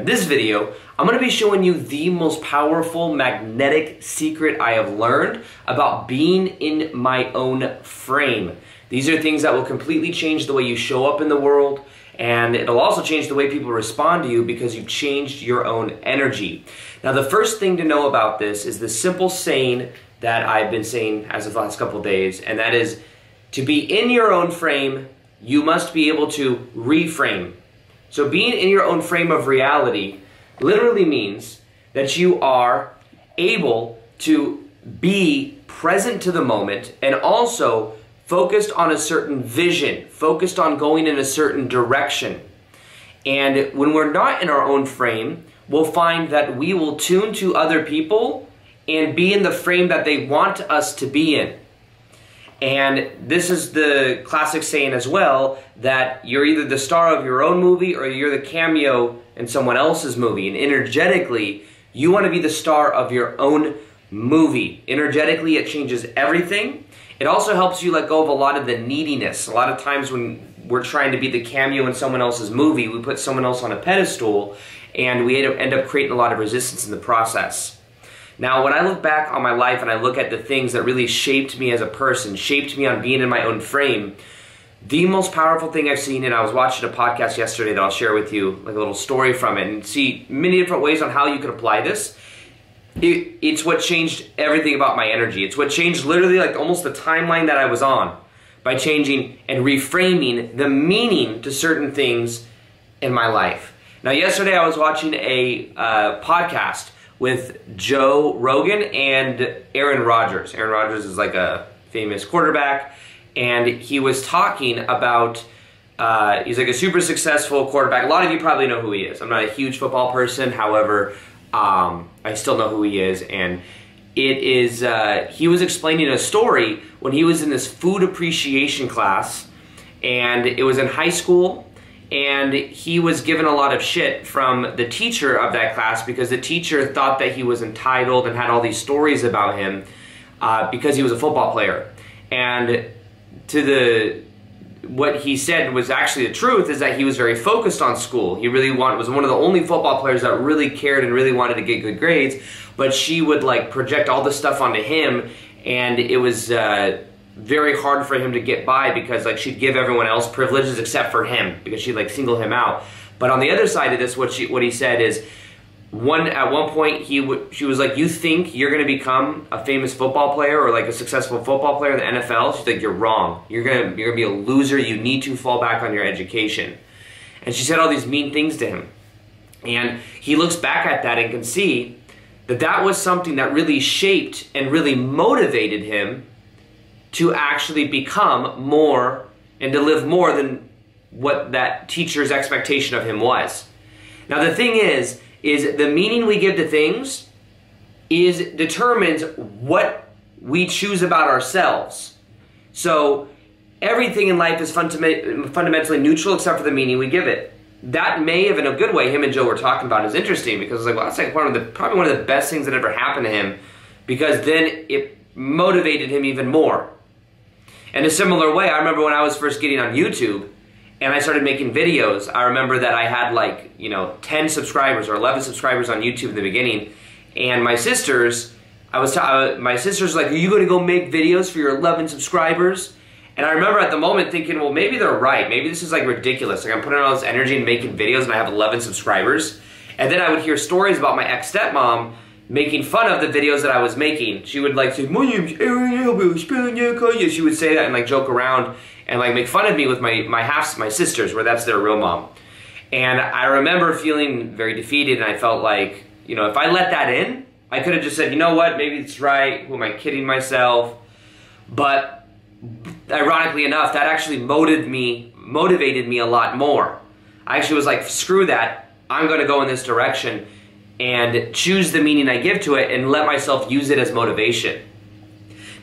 In this video, I'm going to be showing you the most powerful magnetic secret I have learned about being in my own frame. These are things that will completely change the way you show up in the world, and it'll also change the way people respond to you because you've changed your own energy. Now, the first thing to know about this is the simple saying that I've been saying as of the last couple of days, and that is, to be in your own frame, you must be able to reframe. So being in your own frame of reality literally means that you are able to be present to the moment and also focused on a certain vision, focused on going in a certain direction. And when we're not in our own frame, we'll find that we will tune to other people and be in the frame that they want us to be in. And this is the classic saying as well, that you're either the star of your own movie or you're the cameo in someone else's movie. And energetically, you want to be the star of your own movie. Energetically, it changes everything. It also helps you let go of a lot of the neediness. A lot of times when we're trying to be the cameo in someone else's movie, we put someone else on a pedestal and we end up creating a lot of resistance in the process. Now, when I look back on my life and I look at the things that really shaped me as a person, shaped me on being in my own frame, the most powerful thing I've seen, and I was watching a podcast yesterday that I'll share with you, like a little story from it, and see many different ways on how you could apply this. It's what changed everything about my energy. It's what changed literally like almost the timeline that I was on by changing and reframing the meaning to certain things in my life. Now, yesterday I was watching a podcast with Joe Rogan and Aaron Rodgers. Aaron Rodgers is like a famous quarterback, and he was talking about, he's like a super successful quarterback. A lot of you probably know who he is. I'm not a huge football person, however, I still know who he is, and it is, he was explaining a story when he was in this food appreciation class, and it was in high school. And he was given a lot of shit from the teacher of that class because the teacher thought that he was entitled and had all these stories about him because he was a football player. And what he said was actually the truth is that he was very focused on school. He really was one of the only football players that really cared and really wanted to get good grades, but she would like project all this stuff onto him, and it was very hard for him to get by because like she'd give everyone else privileges except for him because she'd like single him out. But on the other side of this, what he said is, at one point she was like, "You think you're going to become a famous football player or like a successful football player in the NFL?" She's like, "You're wrong. You're gonna be a loser. You need to fall back on your education." And she said all these mean things to him, and he looks back at that and can see that that was something that really shaped and really motivated him to actually become more and to live more than what that teacher's expectation of him was. Now the thing is the meaning we give to things determines what we choose about ourselves. So everything in life is fundamentally neutral except for the meaning we give it. That may have, in a good way, him and Joe were talking about, is interesting because it's like, well, that's like probably one of the best things that ever happened to him, because then it motivated him even more. In a similar way, I remember when I was first getting on YouTube and I started making videos, I remember that I had like, 10 subscribers or 11 subscribers on YouTube in the beginning, and my sisters, my sister's like, "Are you going to go make videos for your 11 subscribers?" And I remember at the moment thinking, well, maybe they're right. Maybe this is like ridiculous. Like I'm putting all this energy and making videos and I have 11 subscribers. And then I would hear stories about my ex-stepmom making fun of the videos that I was making. She would like say, "My name's Aaron, she would say that and like joke around and like make fun of me with my sisters, where that's their real mom. And I remember feeling very defeated, and I felt like, if I let that in, I could have just said, you know what, maybe it's right, who am I kidding myself? But ironically enough, that actually motivated me a lot more. I actually was like, screw that, I'm gonna go in this direction and choose the meaning I give to it and let myself use it as motivation.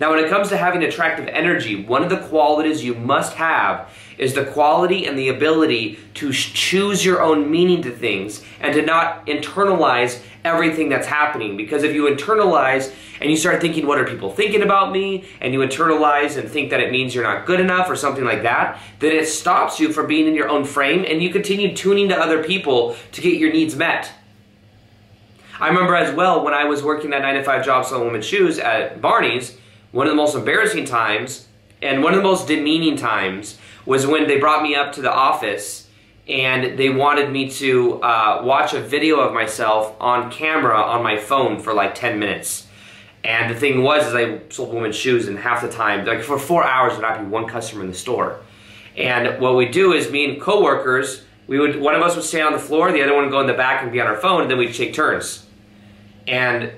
Now, when it comes to having attractive energy, one of the qualities you must have is the quality and the ability to choose your own meaning to things and to not internalize everything that's happening. Because if you internalize and you start thinking, what are people thinking about me? And you internalize and think that it means you're not good enough or something like that, then it stops you from being in your own frame and you continue tuning to other people to get your needs met. I remember as well when I was working that 9-to-5 job selling women's shoes at Barney's, one of the most embarrassing times and one of the most demeaning times was when they brought me up to the office and they wanted me to watch a video of myself on camera on my phone for like 10 minutes. And the thing was, is I sold women's shoes, and half the time, like for 4 hours, there'd not be one customer in the store. And what we do is, me and coworkers, one of us would stay on the floor, the other one would go in the back and be on our phone, and then we'd take turns. And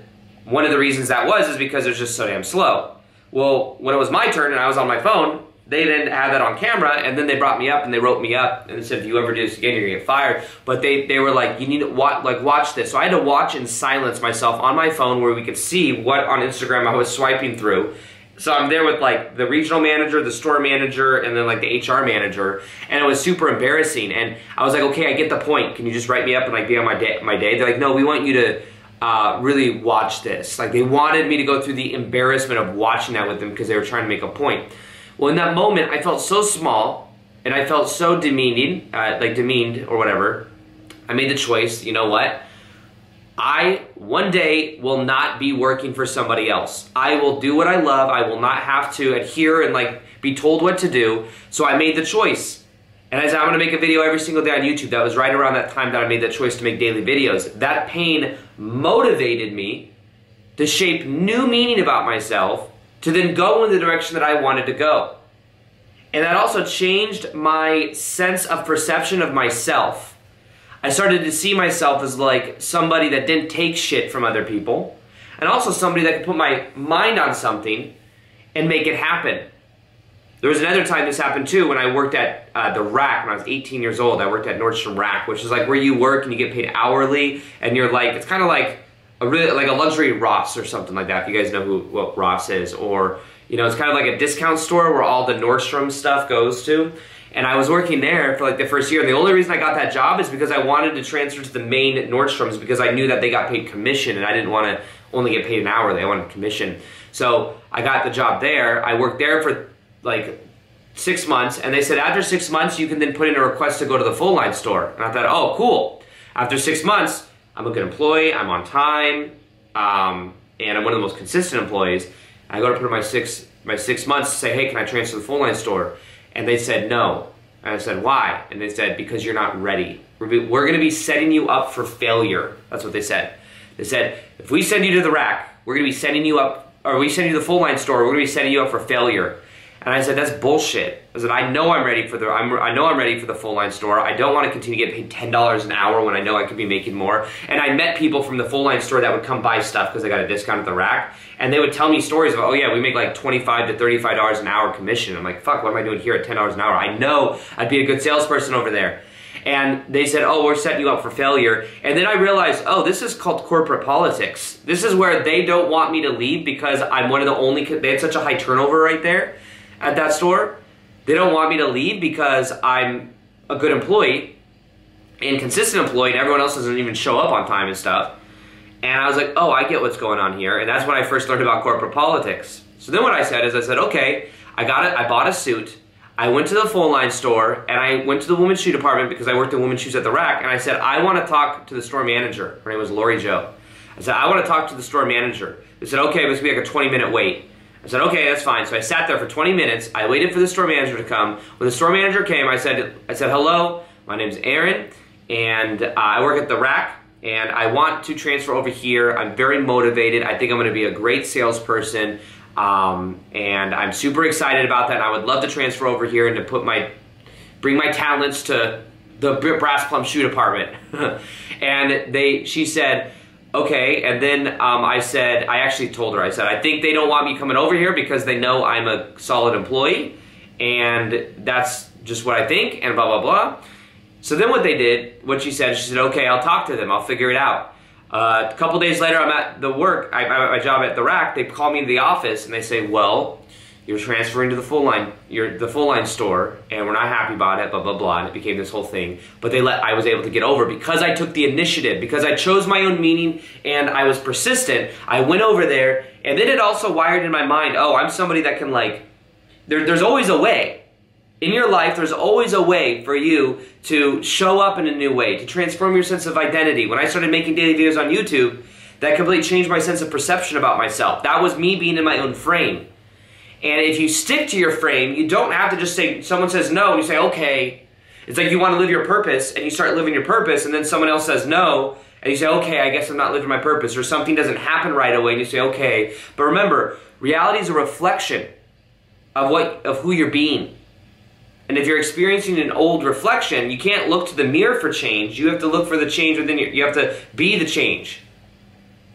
one of the reasons that was is because it was just so damn slow. Well, when it was my turn and I was on my phone, they didn't have that on camera, and then they brought me up and they wrote me up and they said, if you ever do this again, you're gonna get fired. But they were like, you need to watch this. So I had to watch in silence myself on my phone where we could see what on Instagram I was swiping through. So I'm there with like the regional manager, the store manager, and then like the HR manager, and it was super embarrassing. And I was like, okay, I get the point. Can you just write me up and like be on my day? They're like, no, we want you to really watch this. Like they wanted me to go through the embarrassment of watching that with them because they were trying to make a point. Well, in that moment, I felt so small and I felt so demeaned or whatever. I made the choice, you know what? I, one day, will not be working for somebody else. I will do what I love. I will not have to adhere and like be told what to do. So I made the choice. And I said, I'm going to make a video every single day on YouTube. That was right around that time that I made that choice to make daily videos. That pain motivated me to shape new meaning about myself, to then go in the direction that I wanted to go. And that also changed my sense of perception of myself. I started to see myself as like somebody that didn't take shit from other people, and also somebody that could put my mind on something and make it happen. There was another time this happened too when I worked at the Rack when I was 18 years old. I worked at Nordstrom Rack, which is like where you work and you get paid hourly, and you're like, it's kind of like a luxury Ross or something like that, if you guys know what Ross is. Or, you know, it's kind of like a discount store where all the Nordstrom stuff goes to. And I was working there for like the first year, and the only reason I got that job is because I wanted to transfer to the main Nordstroms because I knew that they got paid commission, and I didn't want to only get paid an hourly, I wanted commission. So I got the job there. I worked there for like 6 months, and they said after 6 months you can then put in a request to go to the full line store. And I thought, oh cool, after 6 months I'm a good employee, I'm on time, and I'm one of the most consistent employees. I go to put in my six months to say, hey, can I transfer to the full line store? And they said no. And I said, why? And they said, because you're not ready. We're gonna be setting you up for failure. That's what they said. They said, if we send you to the Rack, we're gonna be setting you up, or we send you to the full line store, we're gonna be setting you up for failure. And I said, that's bullshit. I said, I know I'm ready for the full line store. I don't want to continue to get paid $10 an hour when I know I could be making more. And I met people from the full line store that would come buy stuff because I got a discount at the Rack. And they would tell me stories of, oh yeah, we make like $25 to $35 an hour commission. I'm like, fuck, what am I doing here at $10 an hour? I know I'd be a good salesperson over there. And they said, oh, we're setting you up for failure. And then I realized, oh, this is called corporate politics. This is where they don't want me to leave because I'm one of the only, they had such a high turnover right there at that store. They don't want me to leave because I'm a good employee and consistent employee, and everyone else doesn't even show up on time and stuff. And I was like, oh, I get what's going on here. And that's when I first learned about corporate politics. So then what I said is, I said, okay, I bought a suit. I went to the full line store, and I went to the women's shoe department because I worked in women's shoes at the Rack, and I said, I want to talk to the store manager. Her name was Lori Jo. I said, I want to talk to the store manager. They said, okay, but it's going to be like a 20-minute wait. I said, okay, that's fine. So I sat there for 20 minutes. I waited for the store manager to come. When the store manager came, I said, hello, my name's Aaron, and I work at the Rack, and I want to transfer over here. I'm very motivated. I think I'm going to be a great salesperson, and I'm super excited about that. And I would love to transfer over here and to bring my talents to the Brass Plum Shoe Department. And she said, okay, and then I actually told her, I said, I think they don't want me coming over here because they know I'm a solid employee, and that's just what I think, and blah, blah, blah. So then what she said, okay, I'll talk to them, I'll figure it out. A couple days later, I'm at my job at the rack. They call me to the office and they say, well, you're transferring to the full line store, and we're not happy about it, blah, blah, blah, and it became this whole thing. But I was able to get over because I took the initiative, because I chose my own meaning, and I was persistent. I went over there, and then it also wired in my mind, oh, I'm somebody that can there's always a way. In your life, there's always a way for you to show up in a new way, to transform your sense of identity. When I started making daily videos on YouTube, that completely changed my sense of perception about myself. That was me being in my own frame. And if you stick to your frame, you don't have to just say, someone says no, and you say, okay. It's like you want to live your purpose, and you start living your purpose, and then someone else says no, and you say, okay, I guess I'm not living my purpose, or something doesn't happen right away, and you say, okay. But remember, reality is a reflection of who you're being. And if you're experiencing an old reflection, you can't look to the mirror for change. You have to look for the change within you. You have to be the change.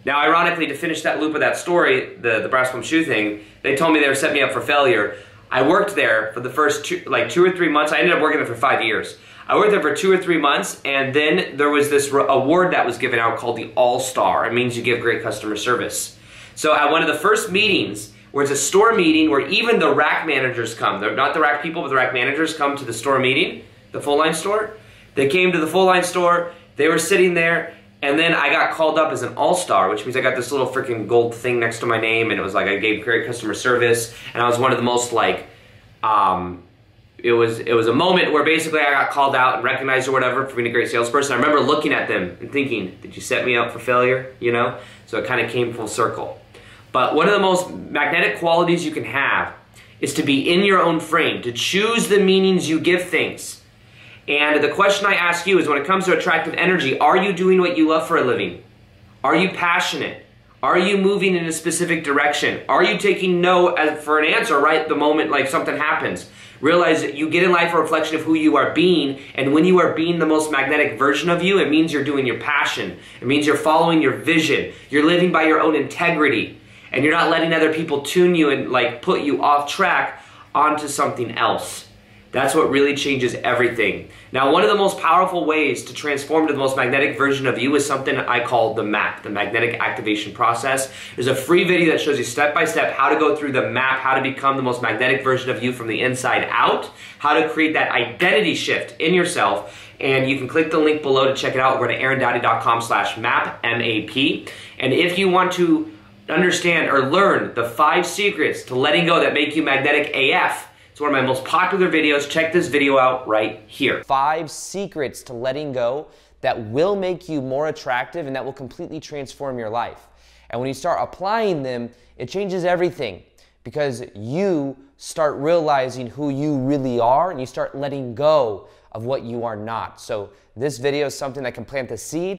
Now, ironically, to finish that loop of that story, the brass pump shoe thing, they told me they were setting me up for failure. I worked there for the first 2 or 3 months. I ended up working there for 5 years. I worked there for 2 or 3 months, and then there was this award that was given out called the All-Star. It means you give great customer service. So at one of the first meetings, where it's a store meeting where even the rack managers come, they're not the rack people, but the rack managers come to the store meeting, the full-line store. They came to the full-line store, they were sitting there, and then I got called up as an all-star, which means I got this little freaking gold thing next to my name, and it was like I gave great customer service, and I was one of the most it was a moment where basically I got called out and recognized or whatever for being a great salesperson. I remember looking at them and thinking, did you set me up for failure, you know? So it kind of came full circle. But one of the most magnetic qualities you can have is to be in your own frame, to choose the meanings you give things. And the question I ask you is, when it comes to attractive energy, are you doing what you love for a living? Are you passionate? Are you moving in a specific direction? Are you taking no for an answer right the moment like something happens? Realize that you get in life a reflection of who you are being, and when you are being the most magnetic version of you, it means you're doing your passion. It means you're following your vision. You're living by your own integrity. And you're not letting other people tune you and put you off track onto something else. That's what really changes everything. Now, one of the most powerful ways to transform to the most magnetic version of you is something I call the MAP, the magnetic activation process. There's a free video that shows you step by step how to go through the MAP, how to become the most magnetic version of you from the inside out, how to create that identity shift in yourself. And you can click the link below to check it out. Go to aarondowdy.com/map, M-A-P. And if you want to understand or learn the 5 secrets to letting go that make you magnetic AF, it's one of my most popular videos. Check this video out right here. 5 secrets to letting go that will make you more attractive and that will completely transform your life. And when you start applying them, it changes everything, because you start realizing who you really are and you start letting go of what you are not. So this video is something that can plant the seed